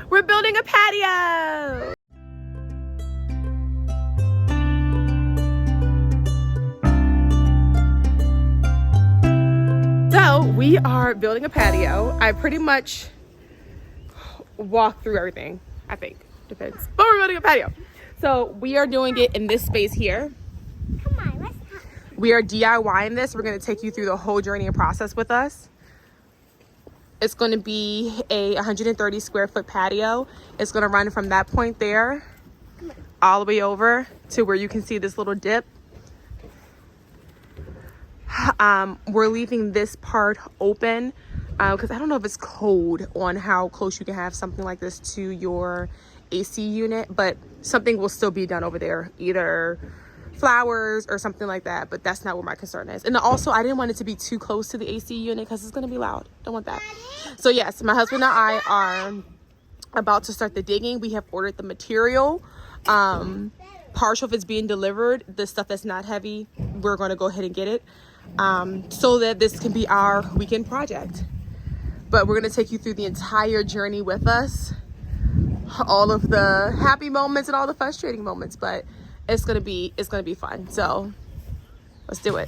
We're building a patio. So we are building a patio. I pretty much walked through everything, I think. Depends. But we're building a patio. So we are doing it in this space here. Come on, let's talk. We are DIYing this. We're going to take you through the whole journey and process with us. It's going to be a 130 square foot patio. It's going to run from that point there all the way over to where you can see this little dip. We're leaving this part open because I don't know if it's code on how close you can have something like this to your AC unit, but something will still be done over there, either flowers or something like that, but that's not what my concern is. And also I didn't want it to be too close to the AC unit because it's going to be loud. Don't want that. So yes, my husband and I are about to start the digging. We have ordered the material. Partial if it's being delivered. The stuff that's not heavy, we're going to go ahead and get it so that this can be our weekend project. But we're going to take you through the entire journey with us, all of the happy moments and all the frustrating moments, but it's gonna be fun. So let's do it.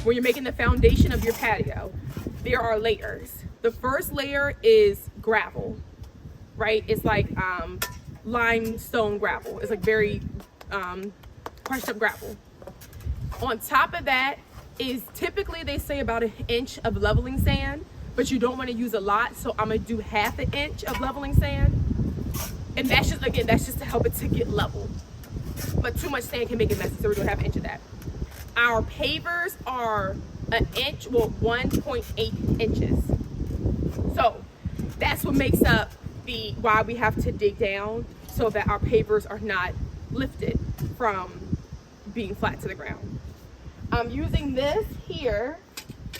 When you're making the foundation of your patio, there are layers. The first layer is gravel, right? It's like limestone gravel. It's like very crushed up gravel. On top of that is typically they say about 1 inch of leveling sand, but you don't want to use a lot, so I'm gonna do 1/2 inch of leveling sand. And that's just, again, that's just to help it to get level. But too much sand can make it messy, so we're doing 1/2 inch of that. Our pavers are 1 inch, well, 1.8 inches. So that's what makes up why we have to dig down, so that our pavers are not lifted from being flat to the ground. I'm using this here.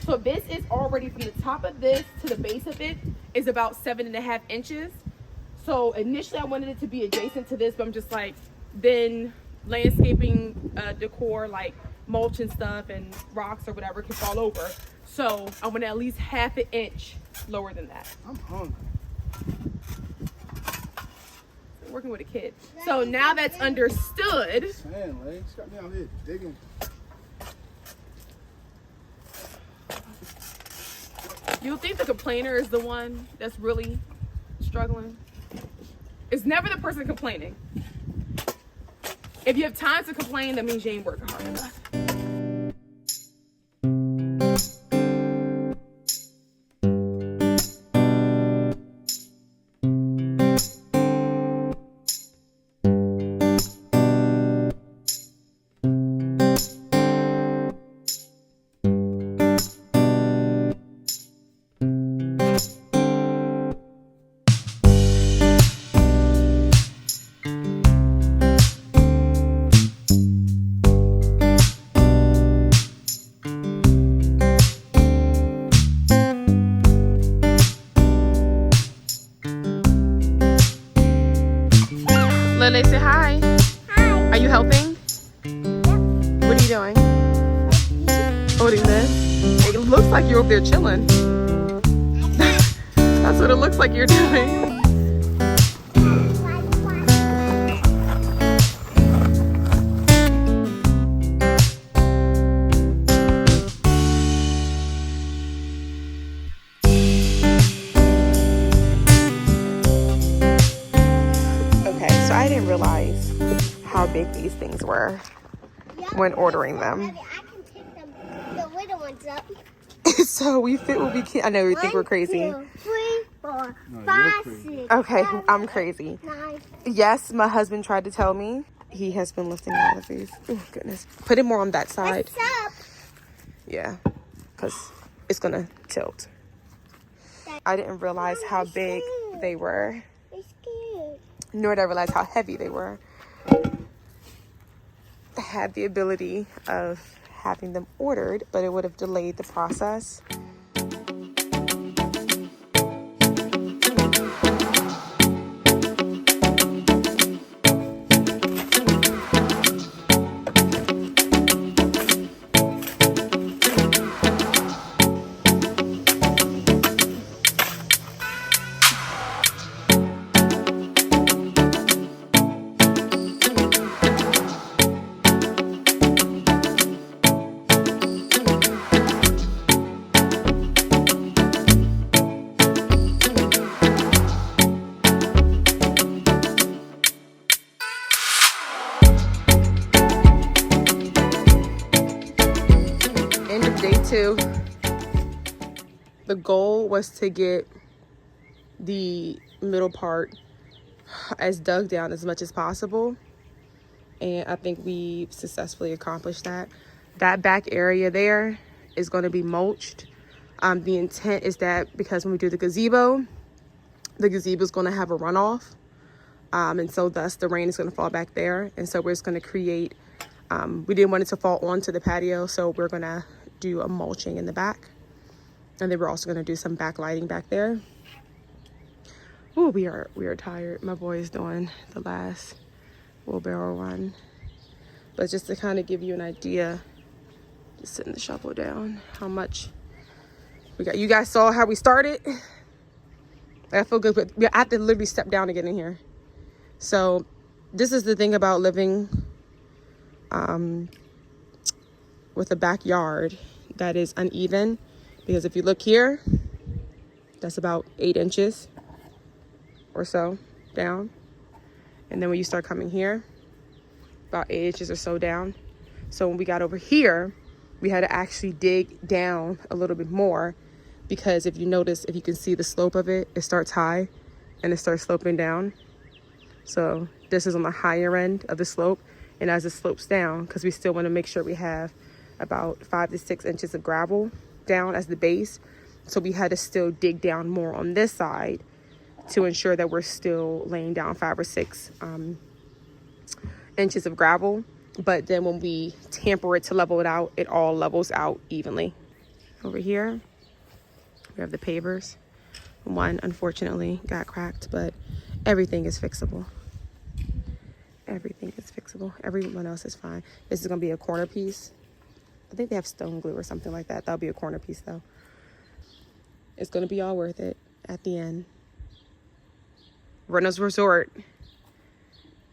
So this is already from the top of this to the base of it is about 7.5 inches. So initially I wanted it to be adjacent to this, but I'm just like, then landscaping decor like mulch and stuff and rocks or whatever can fall over, so I want at least 1/2 inch lower than that. I'm hungry. Working with a kid. So now that's understood. Sand legs got me out here digging. You'll think the complainer is the one that's really struggling. It's never the person complaining. If you have time to complain, that means you ain't working hard enough. Lele, say hi. Hi. Are you helping? Yep. What are you doing? Holding this? It looks like you're over there chilling. That's what it looks like you're doing. I didn't realize how big these things were when ordering them. I can take them, the little one's up. So we fit what we can. I know you think we're crazy. 1, 2, 3, 4, No, you're 5, crazy. 6. Okay, 7, I'm crazy. 9. Yes, my husband tried to tell me. He has been lifting all of these. Oh, goodness. Put it more on that side. What's up? Yeah, because it's going to tilt. I didn't realize how big they were, It's cute. nor did I realize how heavy they were. I had the ability of having them ordered, but it would have delayed the process. End of day 2. The goal was to get the middle part as dug down as much as possible, and I think we successfully accomplished that. That back area there is going to be mulched. The intent is that because when we do the gazebo is going to have a runoff, and so thus the rain is going to fall back there, and so we're just going to create we didn't want it to fall onto the patio, so we're going to do a mulching in the back, and then we're also going to do some backlighting back there. Oh, we are tired. My boy is doing the last wheelbarrow run, but just to kind of give you an idea, just sitting the shovel down, how much we got. You guys saw how we started. I feel good, but I have to literally step down to get in here. So this is the thing about living with a backyard that is uneven, because if you look here, that's about 8 inches or so down, and then when you start coming here, about 8 inches or so down. So when we got over here, we had to actually dig down a little bit more, because if you notice, if you can see the slope of it, it starts high and it starts sloping down. So this is on the higher end of the slope, and as it slopes down, because we still want to make sure we have about 5 to 6 inches of gravel down as the base, so we had to still dig down more on this side to ensure that we're still laying down 5 or 6 inches of gravel. But then when we tamper it to level it out, it all levels out evenly. Over here we have the pavers. One unfortunately got cracked, but everything is fixable. Everything is fixable. Everyone else is fine. This is gonna be a corner piece. I think they have stone glue or something like that. That'll be a corner piece though. It's gonna be all worth it at the end. Reynolds Resort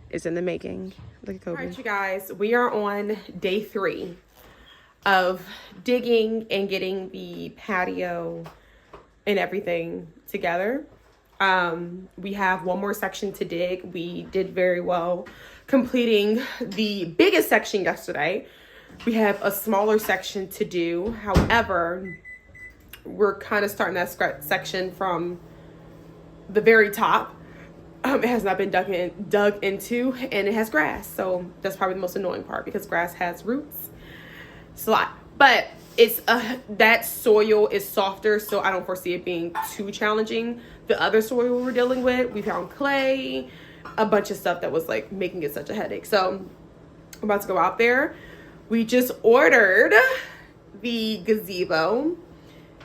is in the making. Look at Kobe. All right, you guys, we are on day 3 of digging and getting the patio and everything together. We have one more section to dig. We did very well completing the biggest section yesterday. We have a smaller section to do. However, we're kind of starting that section from the very top. It has not been dug into, and it has grass. So that's probably the most annoying part, because grass has roots. It's a lot, but it's that soil is softer, so I don't foresee it being too challenging. The other soil we're dealing with, we found clay, a bunch of stuff that was like making it such a headache. So I'm about to go out there. We just ordered the gazebo.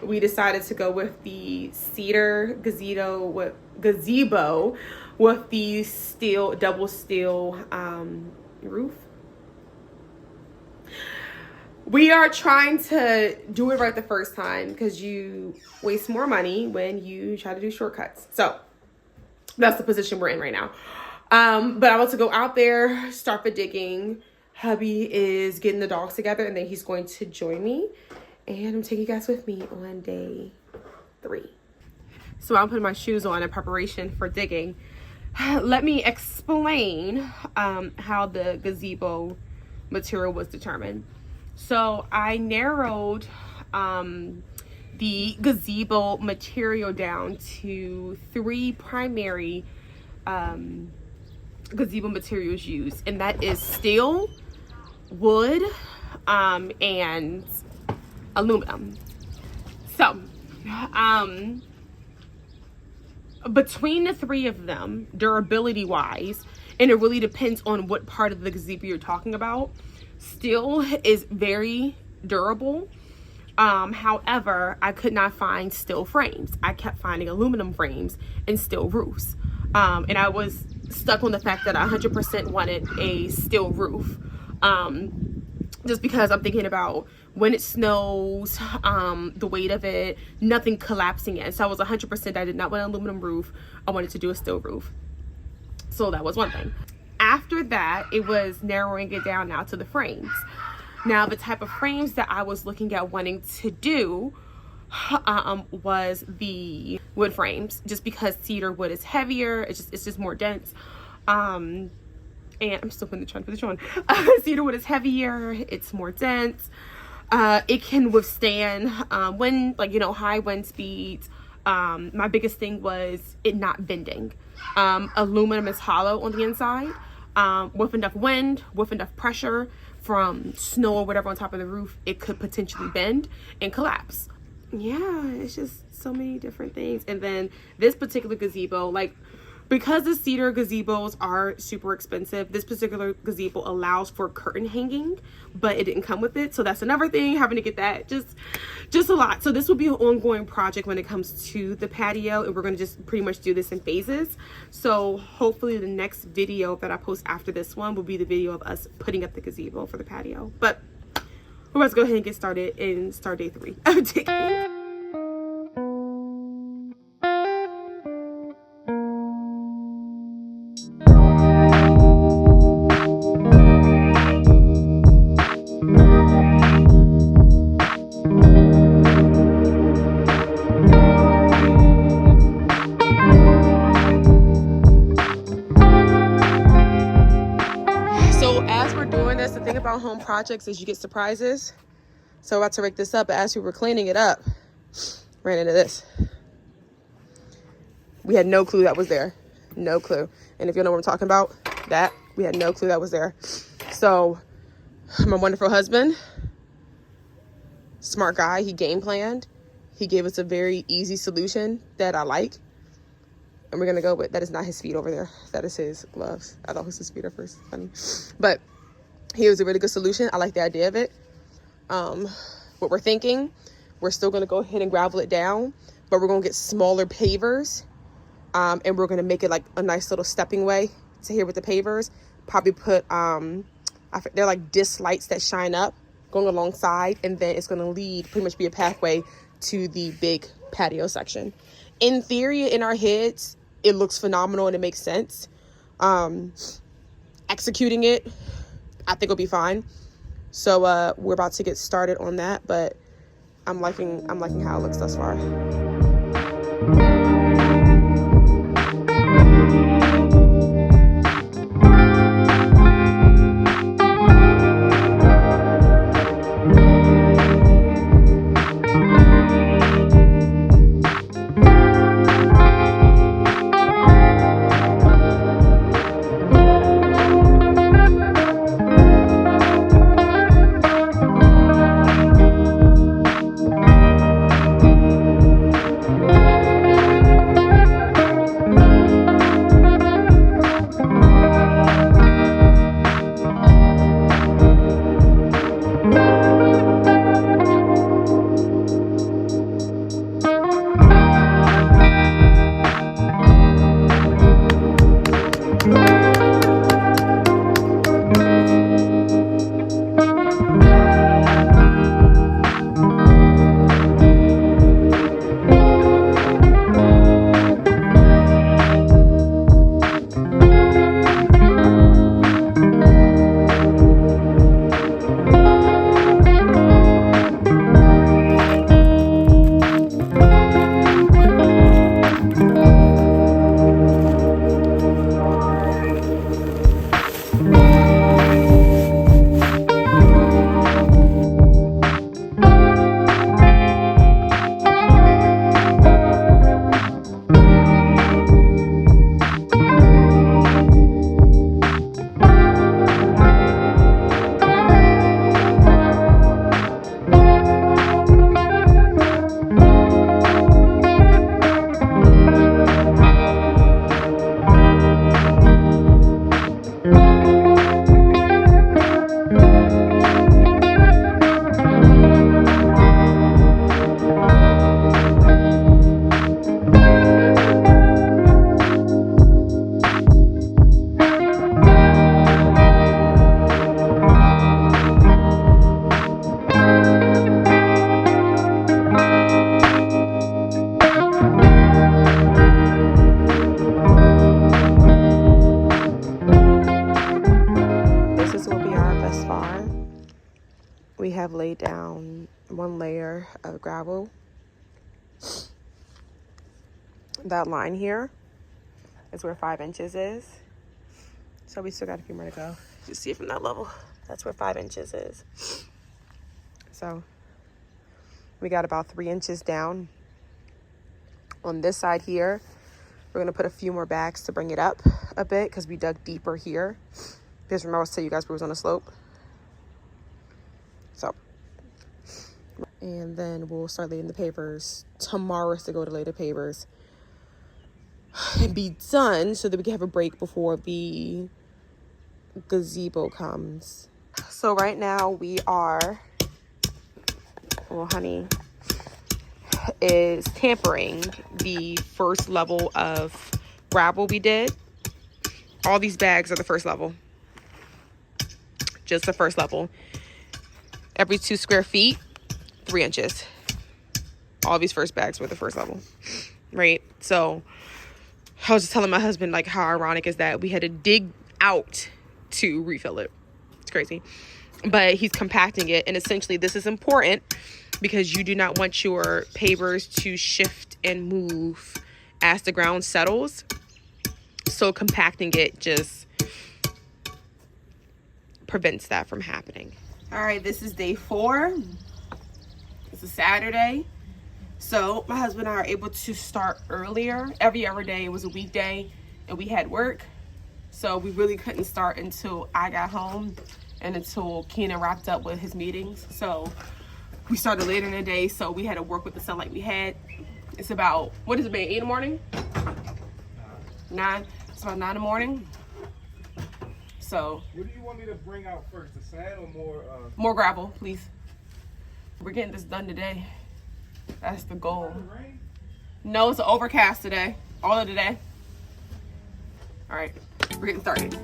We decided to go with the cedar gazebo with the double steel roof. We are trying to do it right the first time, because you waste more money when you try to do shortcuts. So that's the position we're in right now. But I want to go out there, start the digging. Hubby is getting the dogs together, and then he's going to join me. And I'm taking you guys with me on day 3. So I'm putting my shoes on in preparation for digging. Let me explain how the gazebo material was determined. So I narrowed the gazebo material down to 3 primary gazebo materials used, and that is steel, wood, and aluminum. So between the 3 of them, durability wise, and it really depends on what part of the gazebo you're talking about, steel is very durable. However, I could not find steel frames. I kept finding aluminum frames and steel roofs. And I was stuck on the fact that I 100% wanted a steel roof. Just because I'm thinking about when it snows, the weight of it, nothing collapsing it. So I was 100%, I did not want an aluminum roof. I wanted to do a steel roof. So that was one thing. After that, it was narrowing it down now to the frames. Now, the type of frames that I was looking at wanting to do was the wood frames, just because cedar wood is heavier. It's just more dense. And I'm still trying to put this on. Cedar wood is heavier. It's more dense. It can withstand wind, like, high wind speeds. My biggest thing was it not bending. Aluminum is hollow on the inside. With enough wind, with enough pressure from snow or whatever on top of the roof, it could potentially bend and collapse. Yeah, it's just so many different things. And then this particular gazebo, like, because the cedar gazebos are super expensive, this particular gazebo allows for curtain hanging, but it didn't come with it. So that's another thing, having to get that, just a lot. So this will be an ongoing project when it comes to the patio, and we're going to just pretty much do this in phases. So hopefully the next video that I post after this one will be the video of us putting up the gazebo for the patio. But we're about to go ahead and get started and start day 3 of digging. Home projects is you get surprises. So about to rig this up, but as we were cleaning it up, ran into this. We had no clue that was there. No clue. And if you know what I'm talking about, that we had no clue that was there. So my wonderful husband, smart guy, he game planned. He gave us a very easy solution that I like. And we're gonna go with, that is not his feet over there. That is his gloves. I thought it was his feet at first. Funny. But he was a really good solution. I like the idea of it. What we're thinking, we're still going to go ahead and gravel it down, but we're going to get smaller pavers, and we're going to make it like a nice little stepping way to here with the pavers. Probably put, they're like disc lights that shine up going alongside, and then it's going to lead, pretty much be a pathway to the big patio section. In theory, in our heads, it looks phenomenal and it makes sense. Executing it, I think it'll be fine. So we're about to get started on that, but I'm liking how it looks thus far. layer of gravel. That line here is where 5 inches is. So we still got a few more to go. You see it from that level. That's where 5 inches is. So we got about 3 inches down. On this side here, we're gonna put a few more bags to bring it up a bit because we dug deeper here. Because remember I was telling you guys we was on a slope. So, and then we'll start laying the pavers. Tomorrow's to go to lay the pavers and be done so that we can have a break before the gazebo comes. So right now we are, well, honey is tampering the first level of gravel we did. All these bags are the first level. Just the first level. Every 2 square feet, 3 inches. All these first bags were the first level, right? So I was just telling my husband, like, how ironic is that we had to dig out to refill it. It's crazy. But he's compacting it, and essentially this is important because you do not want your pavers to shift and move as the ground settles. So compacting it just prevents that from happening. All right, this is day 4. It's a Saturday. So my husband and I are able to start earlier. Every other day it was a weekday and we had work. So we really couldn't start until I got home and until Keenan wrapped up with his meetings. So we started later in the day, so we had to work with the sunlight we had. It's about, what is it, 8 in the morning? 9. It's about 9 in the morning. So. What do you want me to bring out first, the sand or more? More gravel, please. We're getting this done today. That's the goal. No, it's overcast today. All of today. All right, we're getting started.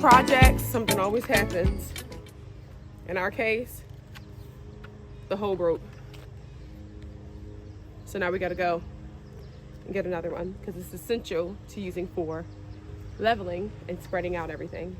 Projects, something always happens. In our case, the hole broke. So now we gotta go and get another one because it's essential to using for leveling and spreading out everything.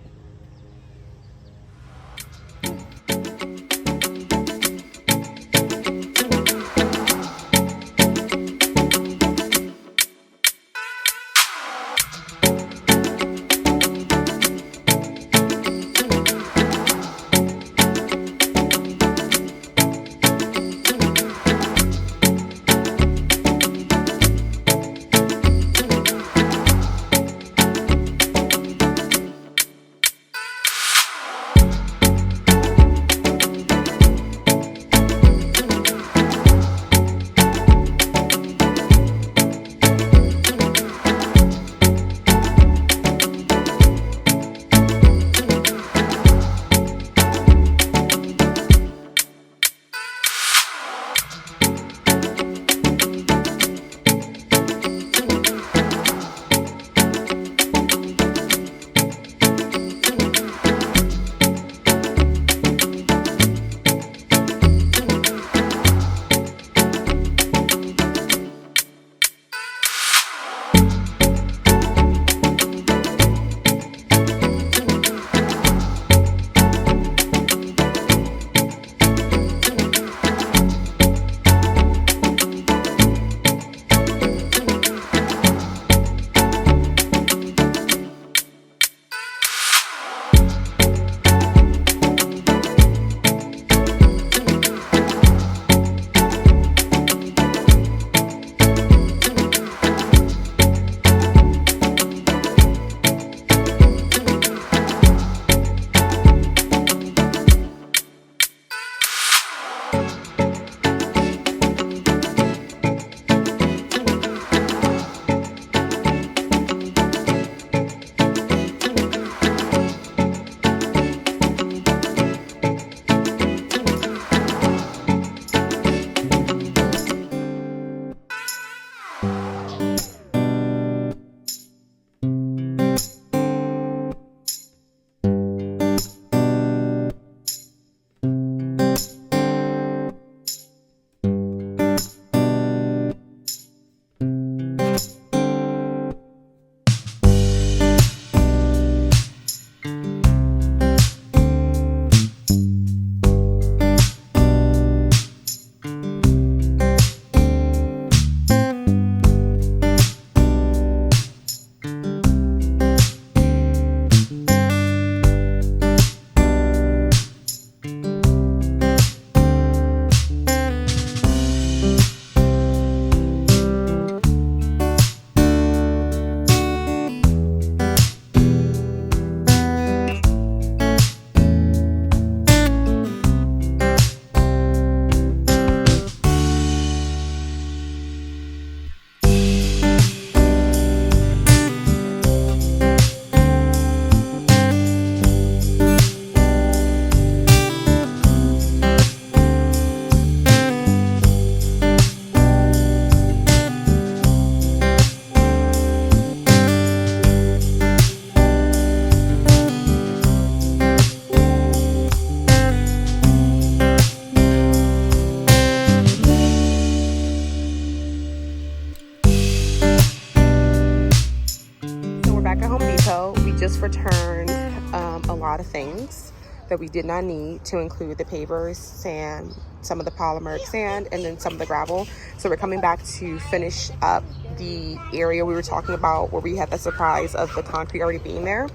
just returned a lot of things that we did not need, to include the pavers, sand, some of the polymeric sand, and then some of the gravel. So we're coming back to finish up the area we were talking about where we had the surprise of the concrete already being there.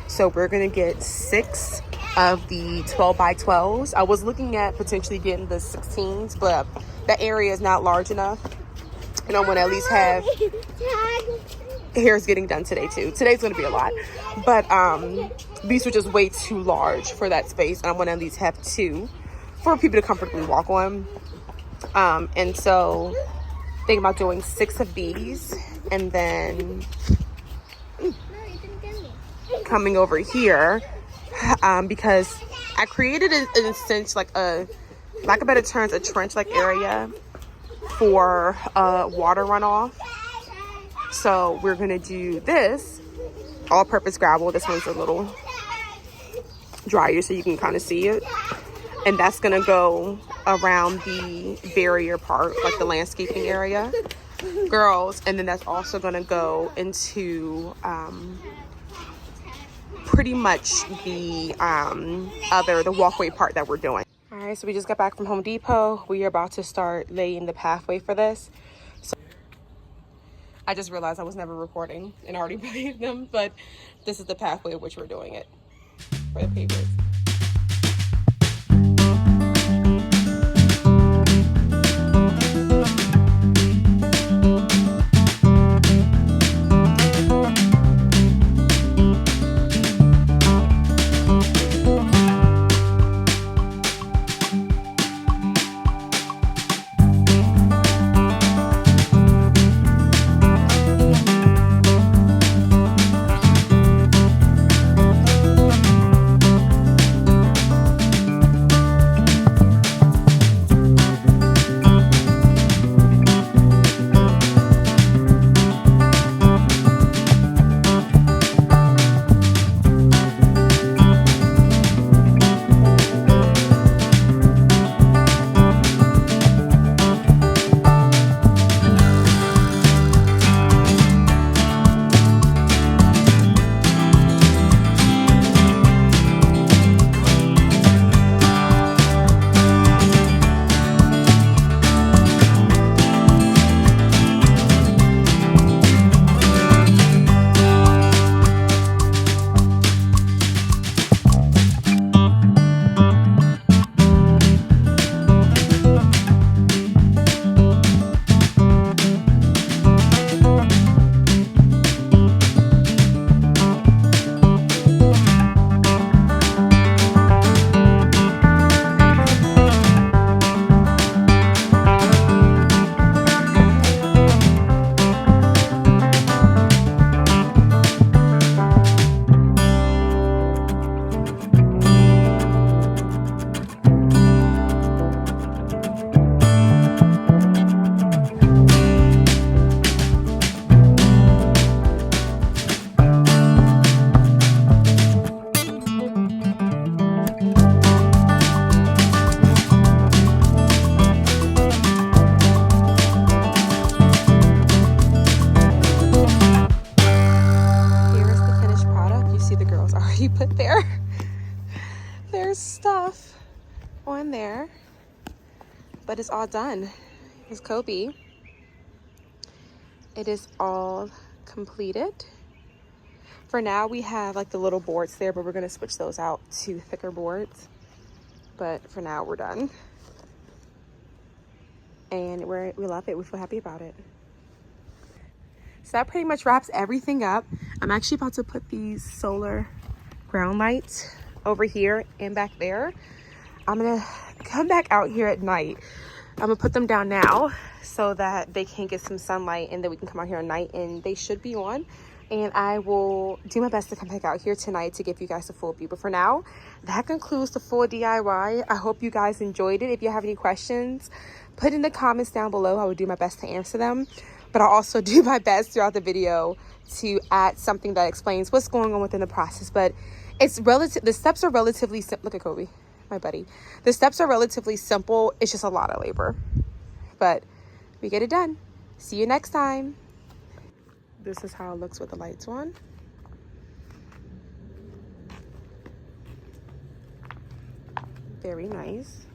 So we're gonna get 6 of the 12 by 12s. I was looking at potentially getting the 16s, but that area is not large enough, and I want to at least have hair's getting done today too. Today's gonna be a lot, but these were just way too large for that space, and I want to at least have 2 for people to comfortably walk on. And so thinking about doing 6 of these, and then coming over here because I created in a sense like a, lack of better terms, a trench like area for water runoff. So we're gonna do this all-purpose gravel. This one's a little drier so you can kind of see it, and that's gonna go around the barrier part, like the landscaping area, girls. And then that's also gonna go into pretty much the the walkway part that we're doing. All right, so we just got back from Home Depot. We are about to start laying the pathway for this. So I just realized I was never recording and already played them, but this is the pathway of which we're doing it for the pavers. Put there's stuff on there, but it's all done. Here's Kobe. It is all completed. For now we have like the little boards there, but we're going to switch those out to thicker boards. But for now we're done, and we love it. We feel happy about it. So that pretty much wraps everything up. I'm actually about to put these solar ground lights over here and back there. I'm gonna come back out here at night. I'm gonna put them down now so that they can get some sunlight, and then we can come out here at night and they should be on. And I will do my best to come back out here tonight to give you guys a full view. But for now, that concludes the full DIY. I hope you guys enjoyed it. If you have any questions, put in the comments down below. I will do my best to answer them. But I'll also do my best throughout the video to add something that explains what's going on within the process. But it's relative. The steps are relatively simple. Look at Kobe, my buddy. The steps are relatively simple. It's just a lot of labor, but we get it done. See you next time. This is how it looks with the lights on. Very nice.